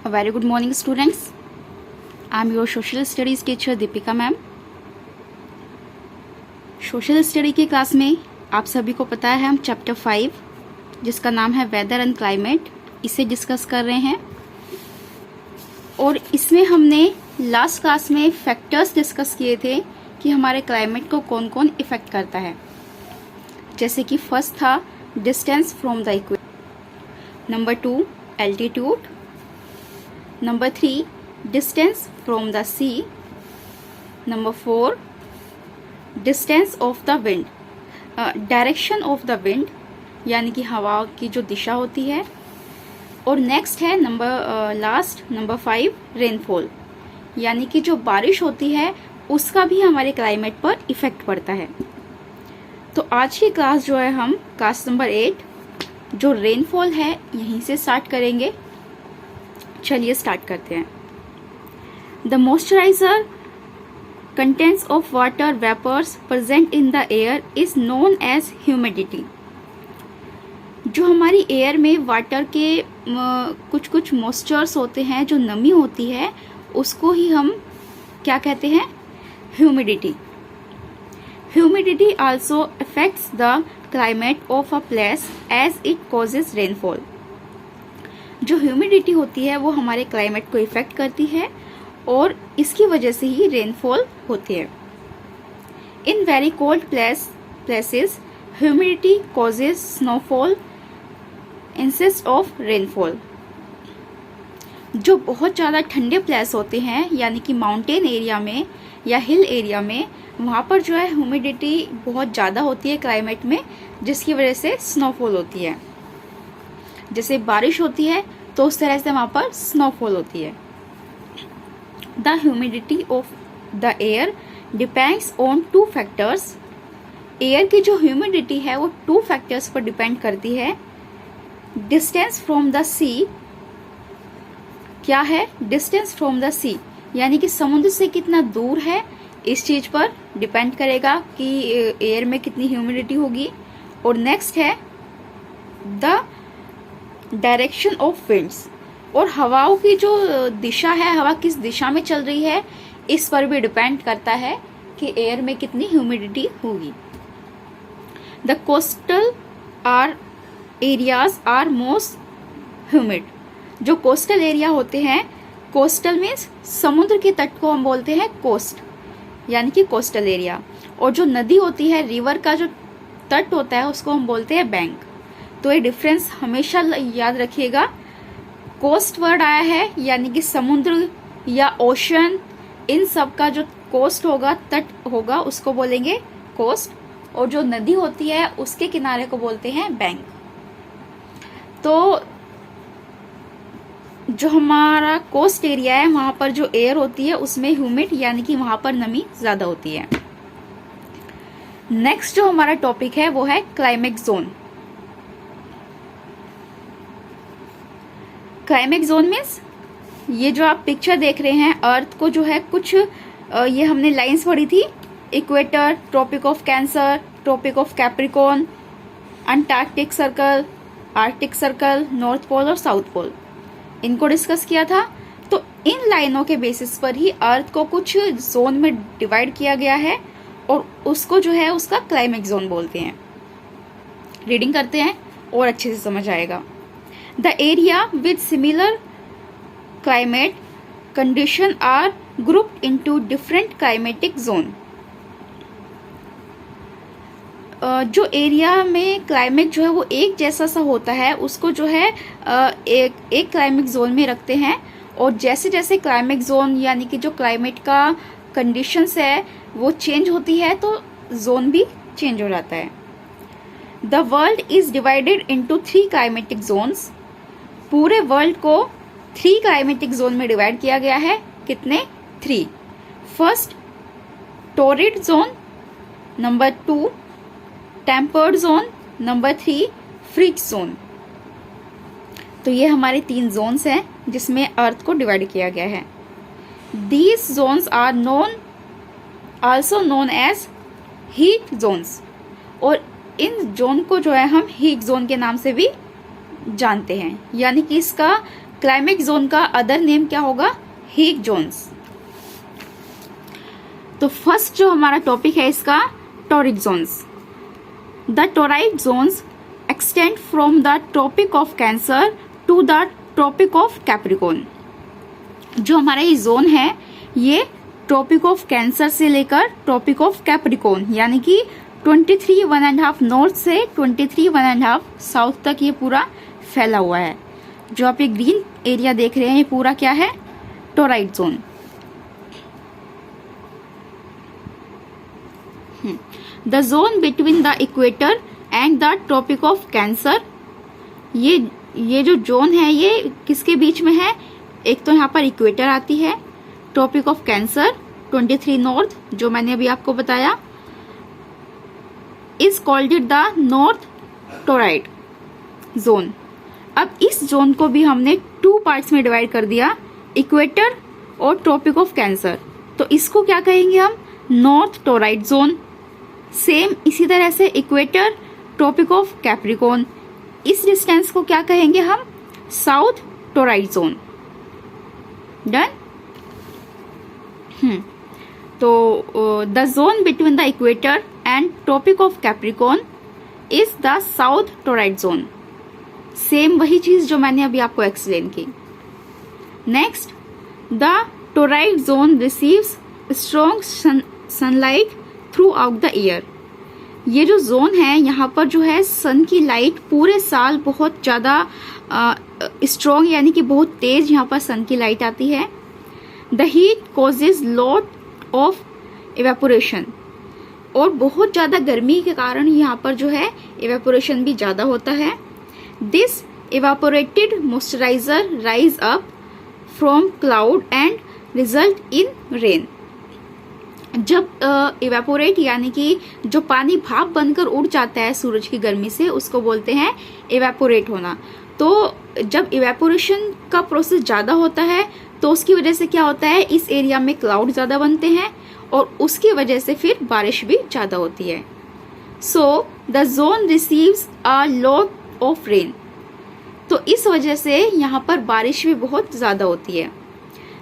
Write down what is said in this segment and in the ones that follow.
A very good morning, students. I am your social studies teacher Deepika ma'am. Social study की class में आप सभी को पता है हम चैप्टर 5 जिसका नाम है वेदर एंड क्लाइमेट इसे डिस्कस कर रहे हैं। और इसमें हमने लास्ट क्लास में फैक्टर्स डिस्कस किए थे कि हमारे क्लाइमेट को कौन कौन इफेक्ट करता है। जैसे कि फर्स्ट था distance from the equator, number 2 altitude, number 3 distance from the sea, number 4 distance of the wind, direction of the wind यानी कि हवा की जो दिशा होती है। और नेक्स्ट है नंबर 5 रेनफॉल यानी कि जो बारिश होती है उसका भी हमारे क्लाइमेट पर इफेक्ट पड़ता है। तो आज की क्लास जो है हम क्लास नंबर 8 जो रेनफॉल है यहीं से स्टार्ट करेंगे। चलिए स्टार्ट करते हैं। The moisturiser contents of water vapours present in the air is known as humidity. जो हमारी एयर में वाटर के कुछ मॉइस्चर्स होते हैं, जो नमी होती है, उसको ही हम क्या कहते हैं? Humidity. Humidity also affects the climate of a place as it causes rainfall. जो ह्यूमिडिटी होती है वो हमारे क्लाइमेट को इफेक्ट करती है और इसकी वजह से ही रेनफॉल होती है। In very cold places humidity causes snowfall instead of rainfall. जो बहुत ज़्यादा ठंडे प्लेस होते हैं यानी कि माउंटेन एरिया में या हिल एरिया में, वहाँ पर जो है ह्यूमिडिटी बहुत ज़्यादा होती है क्लाइमेट में, जिसकी वजह से स्नोफॉल होती है। जैसे बारिश होती है तो उस तरह से वहाँ पर स्नोफॉल होती है। The humidity of the air depends on 2 factors. Air की जो ह्यूमिडिटी है वो 2 फैक्टर्स पर डिपेंड करती है। डिस्टेंस फ्रॉम द सी क्या है? डिस्टेंस फ्रॉम द सी यानी कि समुद्र से कितना दूर है, इस चीज पर डिपेंड करेगा कि एयर में कितनी ह्यूमिडिटी होगी। और नेक्स्ट है द डायरेक्शन ऑफ विंड्स, और हवाओं की जो दिशा है, हवा किस दिशा में चल रही है, इस पर भी डिपेंड करता है कि एयर में कितनी ह्यूमिडिटी होगी। The coastal areas are most humid. जो कोस्टल एरिया होते हैं, कोस्टल मीन्स समुद्र के तट को हम बोलते हैं कोस्ट यानी कि कोस्टल एरिया। और जो नदी होती है, रिवर का जो तट होता है, उसको हम बोलते हैं बैंक। तो ये डिफरेंस हमेशा याद रखिएगा। कोस्ट वर्ड आया है यानी कि समुद्र या ओशन, इन सब का जो कोस्ट होगा, तट होगा, उसको बोलेंगे कोस्ट। और जो नदी होती है उसके किनारे को बोलते हैं बैंक। तो जो हमारा कोस्ट एरिया है वहां पर जो एयर होती है उसमें ह्यूमिड यानी कि वहां पर नमी ज्यादा होती है। नेक्स्ट जो हमारा टॉपिक है वो है climate zone. Climate zone means ये जो आप पिक्चर देख रहे हैं, अर्थ को जो है कुछ ये हमने लाइंस पढ़ी थी, equator, Tropic of Cancer, Tropic of Capricorn, Antarctic Circle, Arctic Circle, North Pole और साउथ पोल, इनको डिस्कस किया था। तो इन लाइनों के बेसिस पर ही अर्थ को कुछ जोन में डिवाइड किया गया है और उसको जो है उसका क्लाइमेट जोन बोलते हैं। रीडिंग करते हैं और अच्छे से समझ आएगा। The area with similar climate condition are grouped into different climatic zone. जो एरिया में क्लाइमेट जो है वो एक जैसा सा होता है, उसको जो है एक क्लाइमेट जोन में रखते हैं। और जैसे जैसे क्लाइमेट जोन यानी कि जो क्लाइमेट का कंडीशंस है वो चेंज होती है तो जोन भी चेंज हो जाता है। The world is divided into 3 climatic zones. पूरे वर्ल्ड को 3 क्लाइमेटिक जोन में डिवाइड किया गया है। कितने? 3। First torrid zone, number 2 tempered zone, number 3 freeze zone. तो ये हमारे 3 जोन्स हैं जिसमें अर्थ को डिवाइड किया गया है। These zones are also known as heat zones. और इन जोन को जो है हम हीट जोन के नाम से भी जानते हैं, यानी कि इसका क्लाइमेट जोन का अदर नेम क्या होगा? Heat zones. तो फर्स्ट जो हमारा टॉपिक है इसका, torrid zones. The torrid zones extend from the tropic of Cancer to the tropic of Capricorn. जो हमारा ये जोन है ये ट्रॉपिक ऑफ कैंसर से लेकर ट्रॉपिक ऑफ कैप्रिकॉर्न यानी कि 23 1.5 नॉर्थ से 23 1.5 साउथ तक ये पूरा फैला हुआ है। जो आप ये ग्रीन एरिया देख रहे हैं ये पूरा क्या है? Torrid zone. The zone between the equator and the tropic of Cancer, ये जो जोन है ये किसके बीच में है? एक तो यहाँ पर इक्वेटर आती है, ट्रॉपिक ऑफ कैंसर 23 नॉर्थ जो मैंने अभी आपको बताया, is called it the north torrid zone. अब इस जोन को भी हमने 2 पार्ट्स में डिवाइड कर दिया, इक्वेटर और ट्रॉपिक ऑफ कैंसर। तो इसको क्या कहेंगे हम? North torrid zone. सेम इसी तरह से इक्वेटर, ट्रॉपिक ऑफ कैप्रिकॉर्न, इस डिस्टेंस को क्या कहेंगे हम? South torrid zone. डन। तो the zone between the equator and Tropic of Capricorn is the south torrid zone. Same वही चीज जो मैंने अभी आपको एक्सप्लेन की। Next, the torrid zone receives strong sunlight throughout the year. ये जो जोन है यहाँ पर जो है सन की लाइट पूरे साल बहुत ज्यादा स्ट्रॉन्ग यानी कि बहुत तेज यहाँ पर सन की लाइट आती है। The heat causes lot of evaporation, और बहुत ज्यादा गर्मी के कारण यहाँ पर जो है इवेपोरेशन भी ज्यादा होता है। This evaporated moisturiser rise up from cloud and result in rain. जब इवेपोरेट यानी कि जो पानी भाप बनकर उड़ जाता है सूरज की गर्मी से, उसको बोलते हैं इवेपोरेट होना। तो जब इवेपोरेशन का प्रोसेस ज्यादा होता है तो उसकी वजह से क्या होता है, इस एरिया में क्लाउड ज्यादा बनते हैं और उसकी वजह से फिर बारिश भी ज्यादा होती है। So the zone receives a lot of rain. तो इस वजह से यहाँ पर बारिश भी बहुत ज्यादा होती है।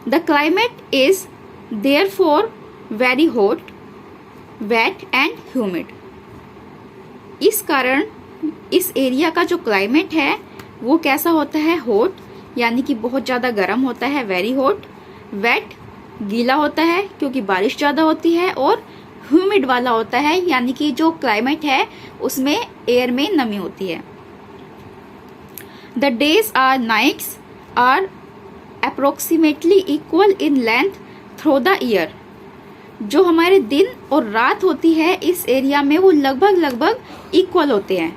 The climate is therefore very hot, wet and humid. इस कारण इस एरिया का जो क्लाइमेट है वो कैसा होता है? हॉट यानी कि बहुत ज्यादा गर्म होता है, वेरी हॉट। वेट गीला होता है क्योंकि बारिश ज्यादा होती है, और ह्यूमिड वाला होता है यानी कि जो क्लाइमेट है उसमें एयर में नमी होती है। The days are nights are approximately equal in length through the year. जो हमारे दिन और रात होती है इस एरिया में वो लगभग इक्वल होते हैं।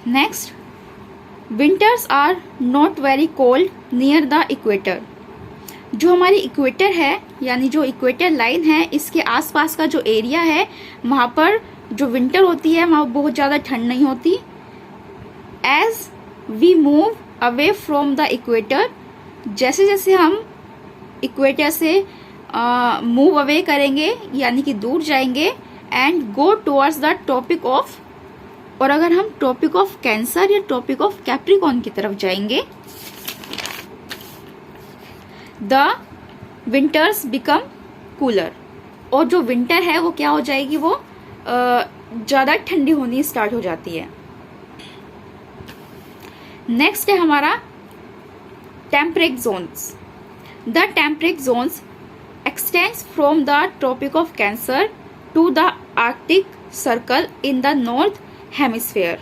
Next, winters are not very cold near the equator. जो हमारी इक्वेटर है यानी जो इक्वेटर लाइन है इसके आसपास का जो एरिया है वहां पर जो विंटर होती है वहां बहुत ज्यादा ठंड नहीं होती। As we move away from the equator, जैसे जैसे हम इक्वेटर से मूव अवे करेंगे यानी कि दूर जाएंगे, and go towards the tropic of, और अगर हम ट्रॉपिक ऑफ कैंसर या ट्रॉपिक ऑफ कैप्रिकॉर्न की तरफ जाएंगे, द विंटर्स बिकम कूलर। और जो विंटर है वो क्या हो जाएगी, वो ज्यादा ठंडी होनी स्टार्ट हो जाती है। नेक्स्ट है हमारा temperate zones. The temperate zones extends from the Tropic of Cancer to the Arctic Circle in the North Hemisphere।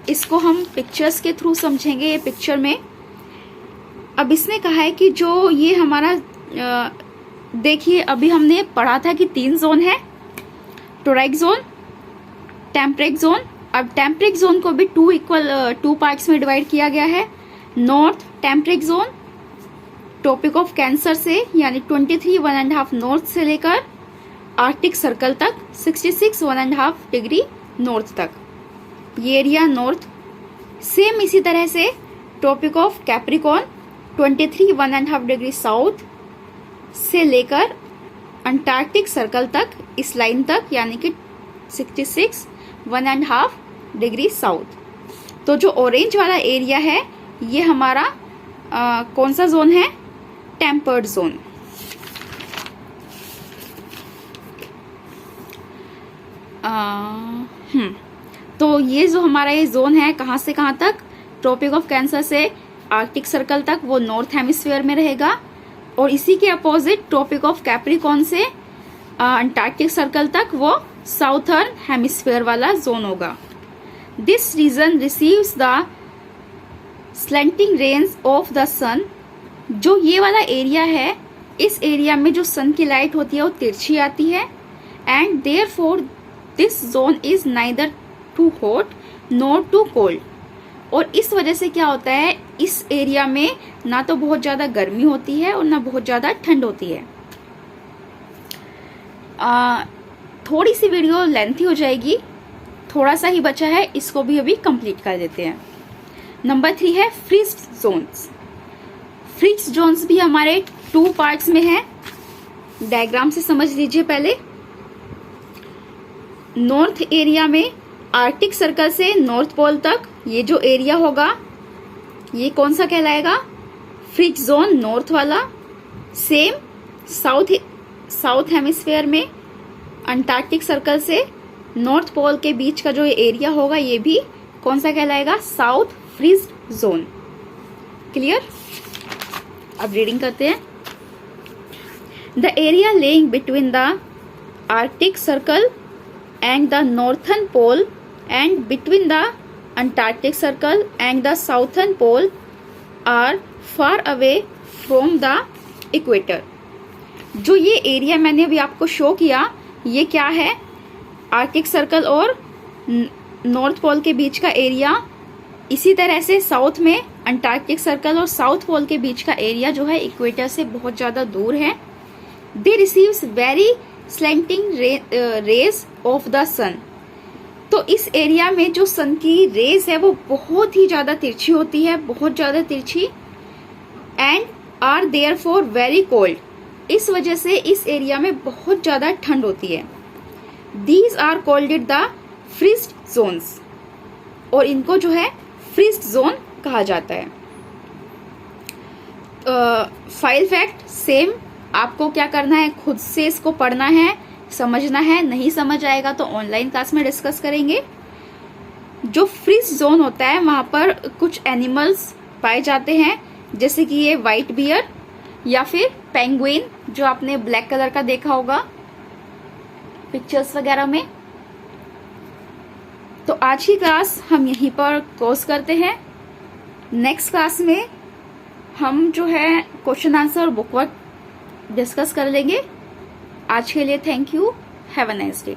इसको हम पिक्चर्स के थ्रू समझेंगे। ये पिक्चर में अब इसने कहा है कि जो ये हमारा देखिए अभी हमने पढ़ा था कि 3 जोन है, टॉराइड जोन, टेम्परेट जोन। अब टेम्परेट जोन को भी 2 पार्ट्स में डिवाइड किया गया है। North temperate zone Tropic of Cancer से यानी 23 1.5 नॉर्थ से लेकर आर्कटिक सर्कल तक 66 1.5 डिग्री नॉर्थ तक, ये एरिया नॉर्थ। सेम इसी तरह से Tropic of Capricorn 23 1.5 degree south से लेकर अंटार्कटिक सर्कल तक, इस लाइन तक यानी कि 66 1.5 डिग्री साउथ। तो जो ऑरेंज वाला एरिया है ये हमारा कौन सा जोन है? Tempered zone. तो ये जो हमारा ये जोन है कहाँ से कहाँ तक? ट्रॉपिक ऑफ कैंसर से आर्कटिक सर्कल तक, वो नॉर्थ हेमिस्फीयर में रहेगा। और इसी के अपोजिट ट्रॉपिक ऑफ कैप्रिकॉर्न से अंटार्कटिक सर्कल तक वो साउथर्न हेमिस्फीयर वाला जोन होगा। This region receives the slanting range of the sun. जो ये वाला एरिया है, इस एरिया में जो सन की लाइट होती है वो तिरछी आती है। And therefore this zone is neither too hot nor too cold. और इस वजह से क्या होता है, इस एरिया में ना तो बहुत ज्यादा गर्मी होती है और ना बहुत ज्यादा ठंड होती है। थोड़ी सी वीडियो लेंथी हो जाएगी, थोड़ा सा ही बचा है, इसको भी अभी कंप्लीट कर देते हैं। नंबर 3 है फ्रीज्ड जोन्स। फ्रीज्ड जोन्स भी हमारे 2 पार्ट्स में है। डायग्राम से समझ लीजिए पहले। नॉर्थ एरिया में आर्कटिक सर्कल से नॉर्थ पोल तक ये जो एरिया होगा ये कौन सा कहलाएगा? फ्रीज जोन, नॉर्थ वाला। सेम साउथ हेमिस्फीयर में अंटार्कटिक सर्कल से नॉर्थ पोल के बीच का जो एरिया होगा ये भी कौन सा कहलाएगा? South freezed zone. क्लियर? अब रीडिंग करते हैं। The area laying between the Arctic circle and the northern pole and between the Antarctic circle and the southern pole are far away from the equator। जो ये area मैंने अभी आपको show किया ये क्या है? आर्कटिक सर्कल और नॉर्थ पोल के बीच का एरिया। इसी तरह से साउथ में अंटार्कटिक सर्कल और साउथ पोल के बीच का एरिया जो है इक्वेटर से बहुत ज्यादा दूर है। They receives very slanting rays of the sun. तो इस एरिया में जो सन की रेज है वो बहुत ही ज्यादा तिरछी होती है, बहुत ज्यादा तिरछी। And are therefore very cold. इस वजह से इस एरिया में बहुत ज्यादा ठंड होती है। These are called the freezed zones. और इनको जो है फ्रीज्ड जोन कहा जाता है। फाइल फैक्ट सेम, आपको क्या करना है, खुद से इसको पढ़ना है, समझना है। नहीं समझ आएगा तो ऑनलाइन क्लास में डिस्कस करेंगे। जो फ्रीज जोन होता है वहां पर कुछ एनिमल्स पाए जाते हैं, जैसे कि ये व्हाइट बियर या फिर पेंगुइन जो आपने ब्लैक कलर का देखा होगा पिक्चर्स वगैरह में। तो आज की क्लास हम यहीं पर क्लोज करते हैं। नेक्स्ट क्लास में हम जो है क्वेश्चन आंसर और बुकवर्क डिस्कस कर लेंगे। आज के लिए thank you. Have a nice day.